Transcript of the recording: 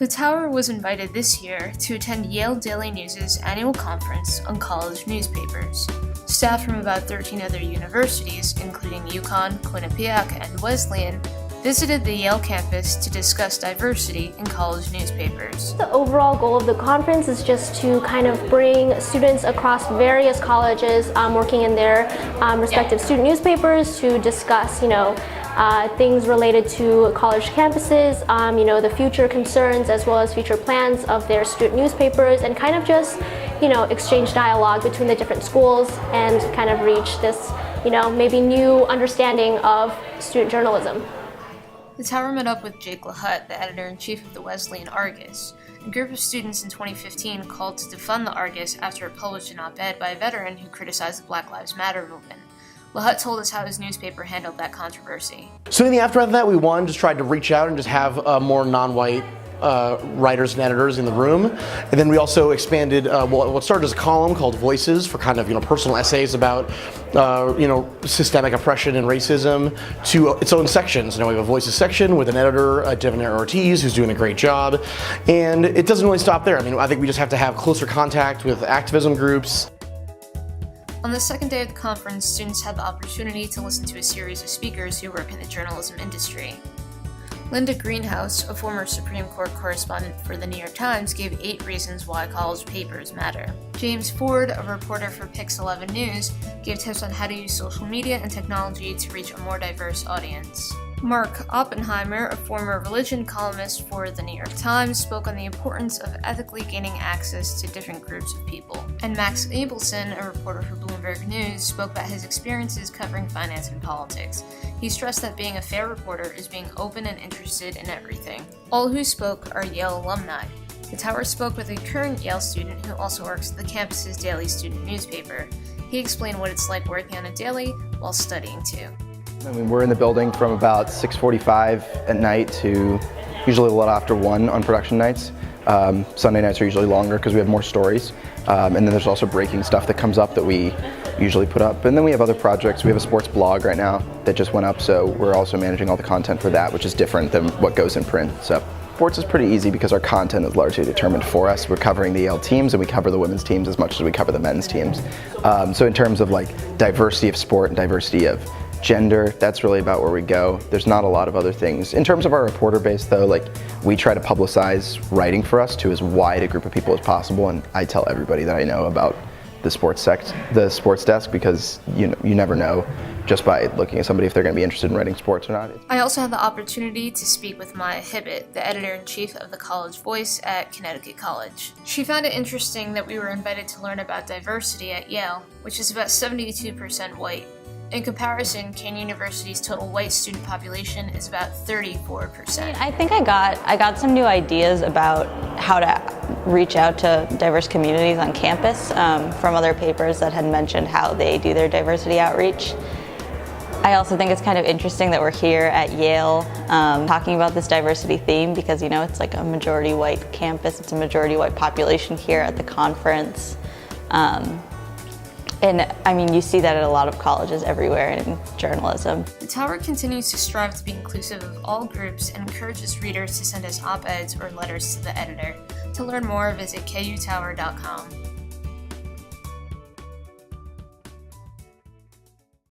The Tower was invited this year to attend Yale Daily News' annual conference on college newspapers. Staff from about 13 other universities, including UConn, Quinnipiac, and Wesleyan, visited the Yale campus to discuss diversity in college newspapers. The overall goal of the conference is just to kind of bring students across various colleges working in their respective student newspapers to discuss, things related to college campuses, the future concerns as well as future plans of their student newspapers, and kind of just, exchange dialogue between the different schools and kind of reach this, maybe new understanding of student journalism. The Tower met up with Jake LaHutte, the editor-in-chief of the Wesleyan Argus. A group of students in 2015 called to defund the Argus after it published an op-ed by a veteran who criticized the Black Lives Matter movement. LaHutte told us how his newspaper handled that controversy. So in the aftermath of that, we just tried to reach out and just have more non-white writers and editors in the room. And then we also expanded what started as a column called Voices for kind of personal essays about systemic oppression and racism to its own sections. We have a Voices section with an editor, Devin Ortiz, who's doing a great job. And it doesn't really stop there. I think we just have to have closer contact with activism groups. On the second day of the conference, students had the opportunity to listen to a series of speakers who work in the journalism industry. Linda Greenhouse, a former Supreme Court correspondent for the New York Times, gave 8 reasons why college papers matter. James Ford, a reporter for Pix 11 News, gave tips on how to use social media and technology to reach a more diverse audience. Mark Oppenheimer, a former religion columnist for the New York Times, spoke on the importance of ethically gaining access to different groups of people. And Max Abelson, a reporter for Bloomberg News, spoke about his experiences covering finance and politics. He stressed that being a fair reporter is being open and interested in everything. All who spoke are Yale alumni. The Tower spoke with a current Yale student who also works at the campus's daily student newspaper. He explained what it's like working on a daily while studying too. We're in the building from about 6:45 at night to usually a little after 1 on production nights. Sunday nights are usually longer because we have more stories. And then there's also breaking stuff that comes up that we usually put up. And then we have other projects. We have a sports blog right now that just went up, so we're also managing all the content for that, which is different than what goes in print. So sports is pretty easy because our content is largely determined for us. We're covering the Yale teams and we cover the women's teams as much as we cover the men's teams. So in terms of diversity of sport and diversity of gender, that's really about where we go. There's not a lot of other things. In terms of our reporter base though, we try to publicize writing for us to as wide a group of people as possible, and I tell everybody that I know about the sports desk, because you never know just by looking at somebody if they're going to be interested in writing sports or not. I also had the opportunity to speak with Maya Hibbett, the editor-in-chief of the College Voice at Connecticut College. She found it interesting that we were invited to learn about diversity at Yale, which is about 72% white. In comparison, Kean University's total white student population is about 34%. I think I got some new ideas about how to reach out to diverse communities on campus from other papers that had mentioned how they do their diversity outreach. I also think it's kind of interesting that we're here at Yale talking about this diversity theme because, it's like a majority white campus, it's a majority white population here at the conference. And you see that at a lot of colleges everywhere in journalism. The Tower continues to strive to be inclusive of all groups and encourages readers to send us op-eds or letters to the editor. To learn more, visit kutower.com.